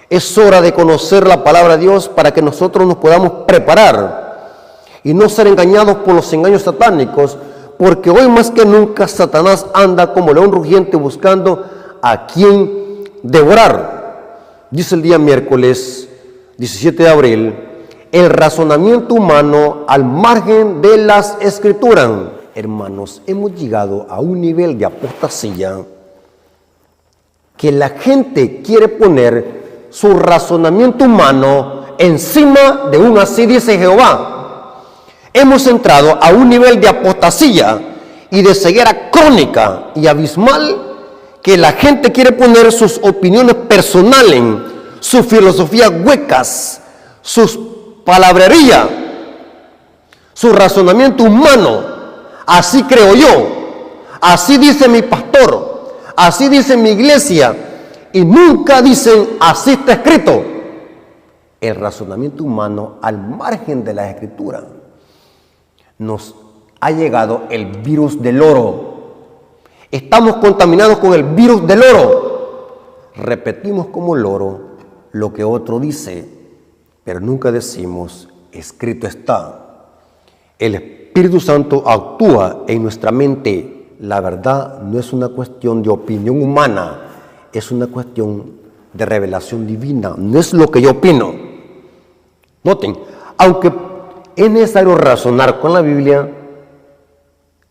Es hora de conocer la palabra de Dios para que nosotros nos podamos preparar y no ser engañados por los engaños satánicos, porque hoy más que nunca Satanás anda como león rugiente buscando a quien devorar. Dice el día miércoles 17 de abril, el razonamiento humano al margen de las Escrituras. Hermanos, hemos llegado a un nivel de apostasía que la gente quiere poner su razonamiento humano encima de un así dice Jehová. Hemos entrado a un nivel de apostasía y de ceguera crónica y abismal que la gente quiere poner sus opiniones personales, sus filosofías huecas, sus palabrerías, su razonamiento humano así creo yo, así dice mi pastor, así dice mi iglesia, y nunca dicen así está escrito. El razonamiento humano, al margen de la escritura, nos ha llegado el virus del oro. Estamos contaminados con el virus del oro. Repetimos como loro lo que otro dice, pero nunca decimos escrito está. El Espíritu Santo actúa en nuestra mente. La verdad no es una cuestión de opinión humana, es una cuestión de revelación divina. No es lo que yo opino. Noten, aunque es necesario razonar con la Biblia,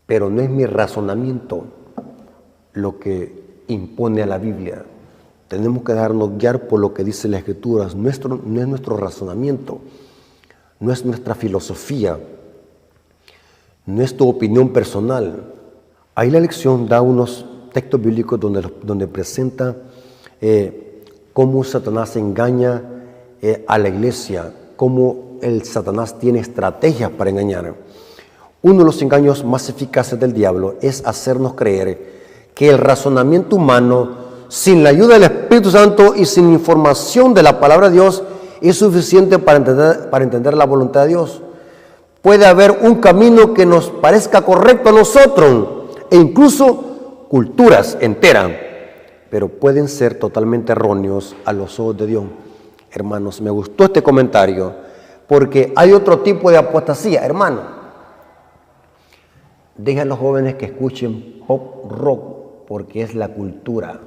pero no es mi razonamiento lo que impone a la Biblia. Tenemos que dejarnos guiar por lo que dice la Escritura. No es nuestro razonamiento, no es nuestra filosofía, no es tu opinión personal. Ahí la lección da unos textos bíblicos donde presenta cómo Satanás engaña a la iglesia, cómo el Satanás tiene estrategias para engañar. Uno de los engaños más eficaces del diablo es hacernos creer que el razonamiento humano, sin la ayuda del Espíritu Santo y sin información de la palabra de Dios, es suficiente para entender la voluntad de Dios. Puede haber un camino que nos parezca correcto a nosotros e incluso culturas enteras, pero pueden ser totalmente erróneos a los ojos de Dios. Hermanos, me gustó este comentario porque hay otro tipo de apostasía, hermano. Deja a los jóvenes que escuchen pop rock porque es la cultura.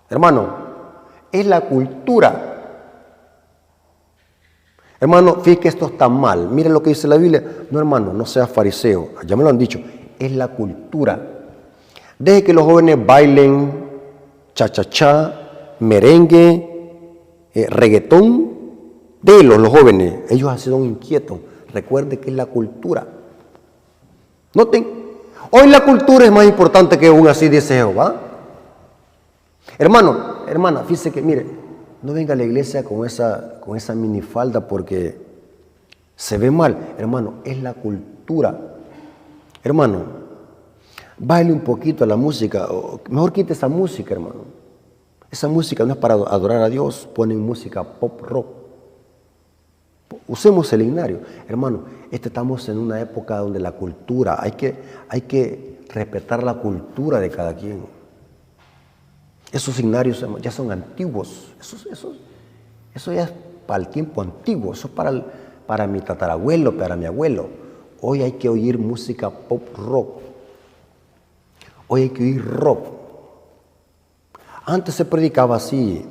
Hermano, es la cultura. Hermano, fíjate que esto está mal. Miren lo que dice la Biblia. No, hermano, no seas fariseo. Ya me lo han dicho. Es la cultura. Deje que los jóvenes bailen cha-cha-cha, merengue, reggaetón. Déjenlos, los jóvenes. Ellos así son inquietos. Recuerde que es la cultura. Noten, hoy la cultura es más importante que un así dice Jehová. Hermano, hermana, fíjese que, mire, no venga a la iglesia con esa minifalda porque se ve mal. Hermano, es la cultura. Hermano, baile un poquito a la música, o mejor quite esa música, hermano. Esa música no es para adorar a Dios, ponen música pop rock. Usemos el himnario. Hermano, estamos en una época donde la cultura, hay que respetar la cultura de cada quien. Esos himnarios ya son antiguos. Eso ya es para el tiempo antiguo. Eso es para mi tatarabuelo, para mi abuelo. Hoy hay que oír música pop rock. Hoy hay que oír rock. Antes se predicaba así,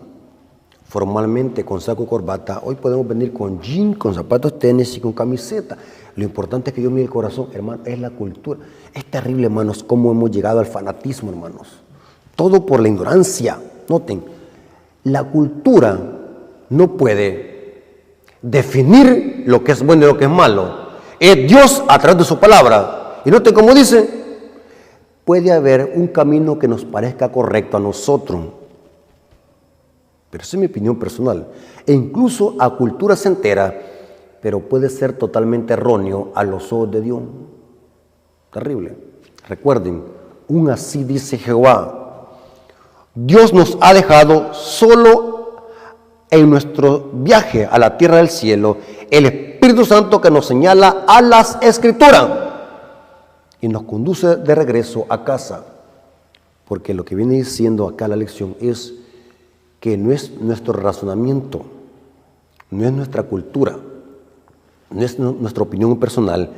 formalmente, con saco y corbata. Hoy podemos venir con jean, con zapatos tenis y con camiseta. Lo importante es que Dios mire el corazón, hermano, es la cultura. Es terrible, hermanos, cómo hemos llegado al fanatismo, hermanos. Todo por la ignorancia. Noten, la cultura no puede definir lo que es bueno y lo que es malo. Es Dios a través de su palabra. Y noten cómo dice, puede haber un camino que nos parezca correcto a nosotros, pero esa es mi opinión personal, e incluso a culturas enteras, pero puede ser totalmente erróneo a los ojos de Dios. Terrible. Recuerden, un así dice Jehová. Dios nos ha dejado solo en nuestro viaje a la tierra del cielo el Espíritu Santo que nos señala a las Escrituras y nos conduce de regreso a casa. Porque lo que viene diciendo acá la lección es que no es nuestro razonamiento, no es nuestra cultura, no es nuestra opinión personal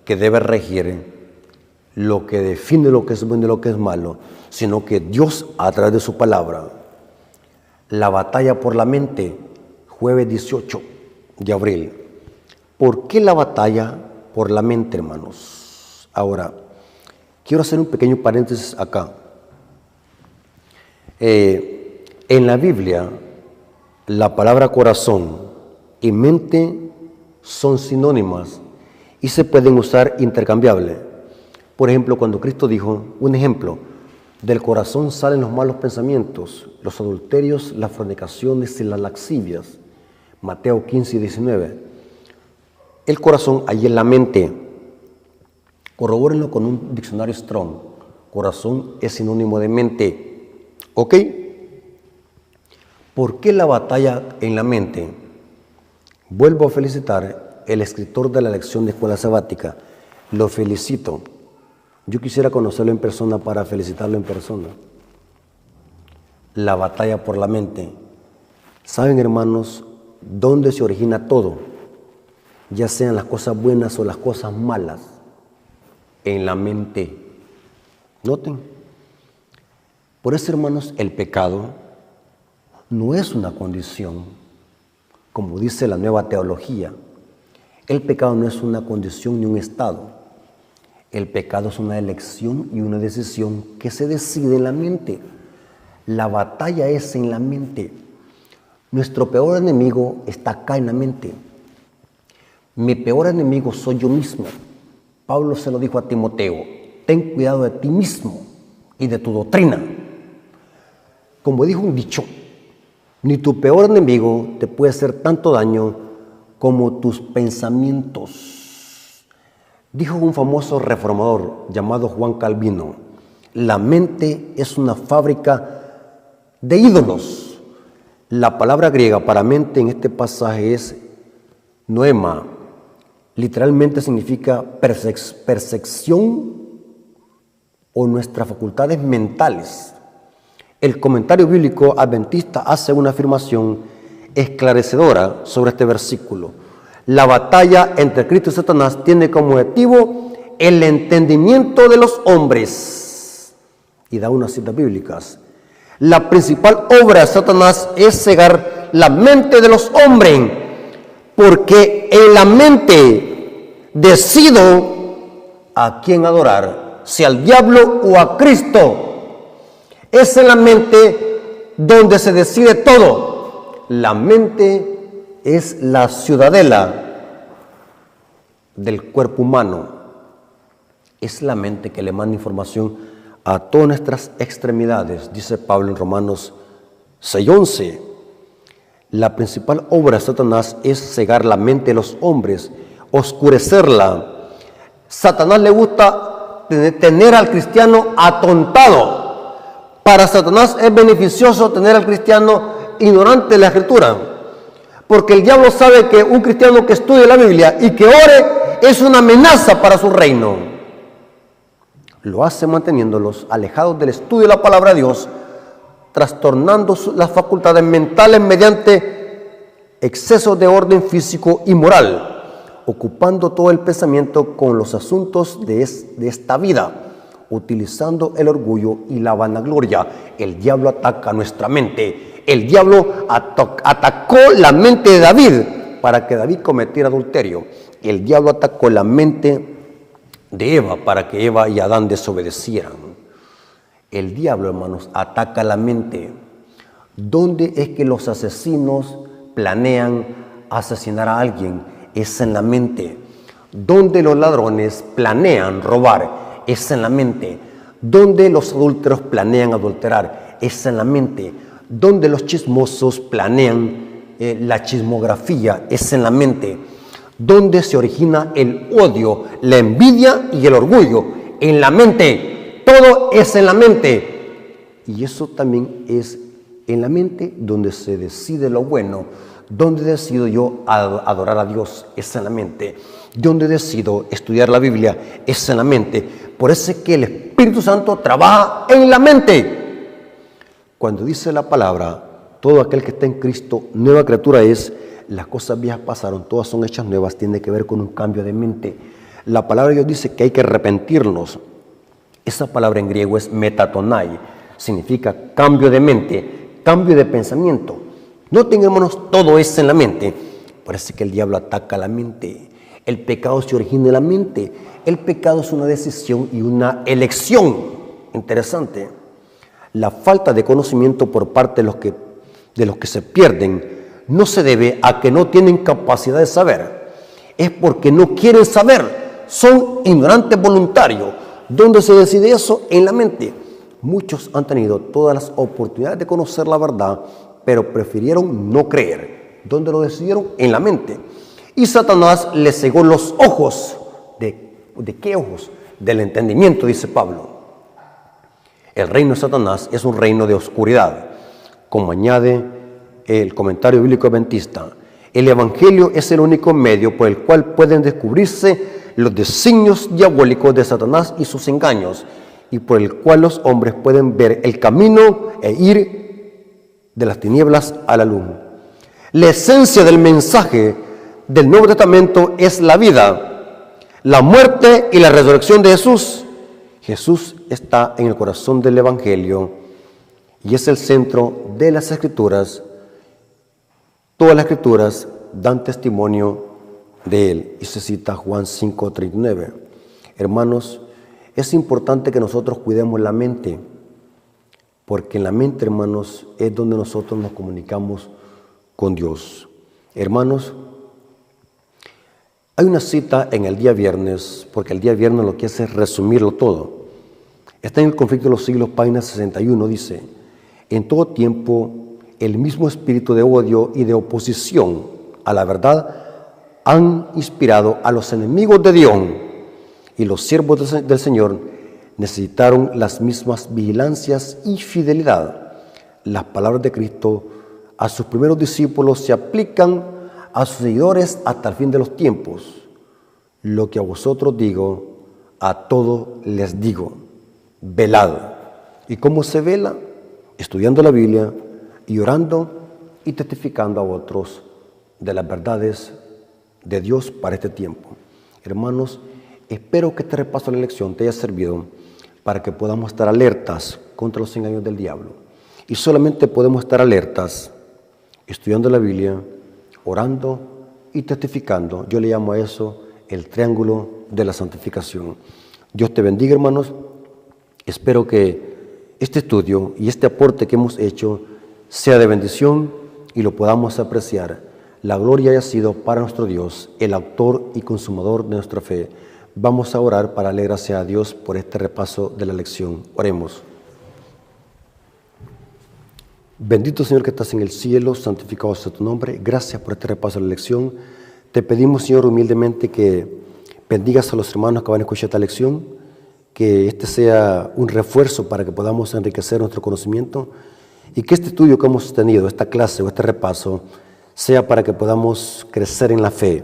que debe regir lo que define lo que es bueno y lo que es malo, sino que Dios a través de su palabra. La batalla por la mente, jueves 18 de abril. ¿Por qué la batalla por la mente, hermanos? Ahora, quiero hacer un pequeño paréntesis acá. En la Biblia, la palabra corazón y mente son sinónimas y se pueden usar intercambiable. Por ejemplo, cuando Cristo dijo, un ejemplo, del corazón salen los malos pensamientos, los adulterios, las fornicaciones y las lascivias. Mateo 15 y 19. El corazón, ahí en la mente. Corrobórenlo con un diccionario Strong. Corazón es sinónimo de mente. ¿Ok? ¿Por qué la batalla en la mente? Vuelvo a felicitar al escritor de la lección de escuela sabática. Lo felicito. Yo quisiera conocerlo en persona para felicitarlo en persona. La batalla por la mente. ¿Saben, hermanos, dónde se origina todo? Ya sean las cosas buenas o las cosas malas. En la mente. Noten. Por eso, hermanos, el pecado no es una condición, como dice la nueva teología. El pecado no es una condición ni un estado. El pecado es una elección y una decisión que se decide en la mente. La batalla es en la mente. Nuestro peor enemigo está acá en la mente. Mi peor enemigo soy yo mismo. Pablo se lo dijo a Timoteo: ten cuidado de ti mismo y de tu doctrina. Como dijo un dicho, ni tu peor enemigo te puede hacer tanto daño como tus pensamientos. Dijo un famoso reformador llamado Juan Calvino: la mente es una fábrica de ídolos. La palabra griega para mente en este pasaje es noema. Literalmente significa percepción o nuestras facultades mentales. El comentario bíblico adventista hace una afirmación esclarecedora sobre este versículo. La batalla entre Cristo y Satanás tiene como objetivo el entendimiento de los hombres. Y da unas citas bíblicas. La principal obra de Satanás es cegar la mente de los hombres, porque en la mente decido a quién adorar, si al diablo o a Cristo. Es en la mente donde se decide todo. La mente es la ciudadela del cuerpo humano. Es la mente que le manda información a todas nuestras extremidades, dice Pablo en Romanos 6:11. La principal obra de Satanás es cegar la mente de los hombres, oscurecerla. Satanás le gusta tener al cristiano atontado. Para Satanás es beneficioso tener al cristiano ignorante de la Escritura, porque el diablo sabe que un cristiano que estudie la Biblia y que ore es una amenaza para su reino. Lo hace manteniéndolos alejados del estudio de la palabra de Dios, trastornando las facultades mentales mediante excesos de orden físico y moral, ocupando todo el pensamiento con los asuntos de esta vida, utilizando el orgullo y la vanagloria. El diablo ataca nuestra mente. El diablo atacó la mente de David para que David cometiera adulterio. El diablo atacó la mente de Eva para que Eva y Adán desobedecieran. El diablo, hermanos, ataca la mente. ¿Dónde es que los asesinos planean asesinar a alguien? Es en la mente. ¿Dónde los ladrones planean robar? Es en la mente. ¿Dónde los adúlteros planean adulterar? Es en la mente. ¿Dónde los chismosos planean la chismografía? Es en la mente. ¿Dónde se origina el odio, la envidia y el orgullo? En la mente. Todo es en la mente. Y eso también es en la mente donde se decide lo bueno. Donde decido yo adorar a Dios, es en la mente. Donde decido estudiar la Biblia, es en la mente. Por eso es que el Espíritu Santo trabaja en la mente. Cuando dice la palabra, todo aquel que está en Cristo, nueva criatura es. Las cosas viejas pasaron, todas son hechas nuevas, tiene que ver con un cambio de mente. La palabra de Dios dice que hay que arrepentirnos. Esa palabra en griego es metatonai, significa cambio de mente, cambio de pensamiento. Noten, hermanos, todo es en la mente. Parece que el diablo ataca la mente. El pecado se origina en la mente. El pecado es una decisión y una elección. Interesante. La falta de conocimiento por parte de los que se pierden no se debe a que no tienen capacidad de saber. Es porque no quieren saber. Son ignorantes voluntarios. ¿Dónde se decide eso? En la mente. Muchos han tenido todas las oportunidades de conocer la verdad, pero prefirieron no creer. ¿Dónde lo decidieron? En la mente. Y Satanás les cegó los ojos. ¿De qué ojos? del entendimiento, dice Pablo. El reino de Satanás es un reino de oscuridad, como añade el comentario bíblico adventista. El Evangelio es el único medio por el cual pueden descubrirse los designios diabólicos de Satanás y sus engaños, y por el cual los hombres pueden ver el camino e ir de las tinieblas a la luz. La esencia del mensaje del Nuevo Testamento es la vida, la muerte y la resurrección de Jesús. Jesús está en el corazón del Evangelio y es el centro de las Escrituras. Todas las Escrituras dan testimonio de Él, y se cita Juan 5:39. Hermanos, es importante que nosotros cuidemos la mente, porque en la mente, hermanos, es donde nosotros nos comunicamos con Dios. Hermanos, hay una cita en el día viernes, porque el día viernes lo que hace es resumirlo todo. Está en el Conflicto de los Siglos, página 61, dice: en todo tiempo el mismo espíritu de odio y de oposición a la verdad han inspirado a los enemigos de Dios, y los siervos del Señor necesitaron las mismas vigilancias y fidelidad. Las palabras de Cristo a sus primeros discípulos se aplican a sus seguidores hasta el fin de los tiempos. Lo que a vosotros digo, a todos les digo: velad. ¿Y cómo se vela? Estudiando la Biblia y orando y testificando a otros de las verdades de Dios para este tiempo. Hermanos, espero que este repaso de la lección te haya servido para que podamos estar alertas contra los engaños del diablo. Y solamente podemos estar alertas estudiando la Biblia, orando y testificando. Yo le llamo a eso el triángulo de la santificación. Dios te bendiga, hermanos. Espero que este estudio y este aporte que hemos hecho sea de bendición y lo podamos apreciar. La gloria haya sido para nuestro Dios, el autor y consumador de nuestra fe. Vamos a orar para darle gracias a Dios por este repaso de la lección. Oremos. Bendito Señor que estás en el cielo, santificado sea tu nombre. Gracias por este repaso de la lección. Te pedimos, Señor, humildemente que bendigas a los hermanos que van a escuchar esta lección, que este sea un refuerzo para que podamos enriquecer nuestro conocimiento y que este estudio que hemos tenido, esta clase o este repaso, sea para que podamos crecer en la fe,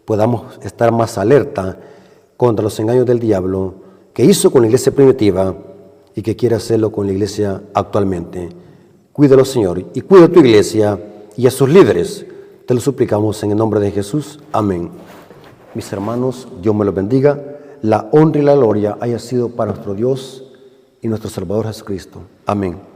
podamos estar más alerta contra los engaños del diablo que hizo con la iglesia primitiva y que quiere hacerlo con la iglesia actualmente. Cuídalo, Señor, y cuida a tu iglesia y a sus líderes. Te lo suplicamos en el nombre de Jesús. Amén. Mis hermanos, Dios me los bendiga. La honra y la gloria haya sido para nuestro Dios y nuestro Salvador Jesucristo. Amén.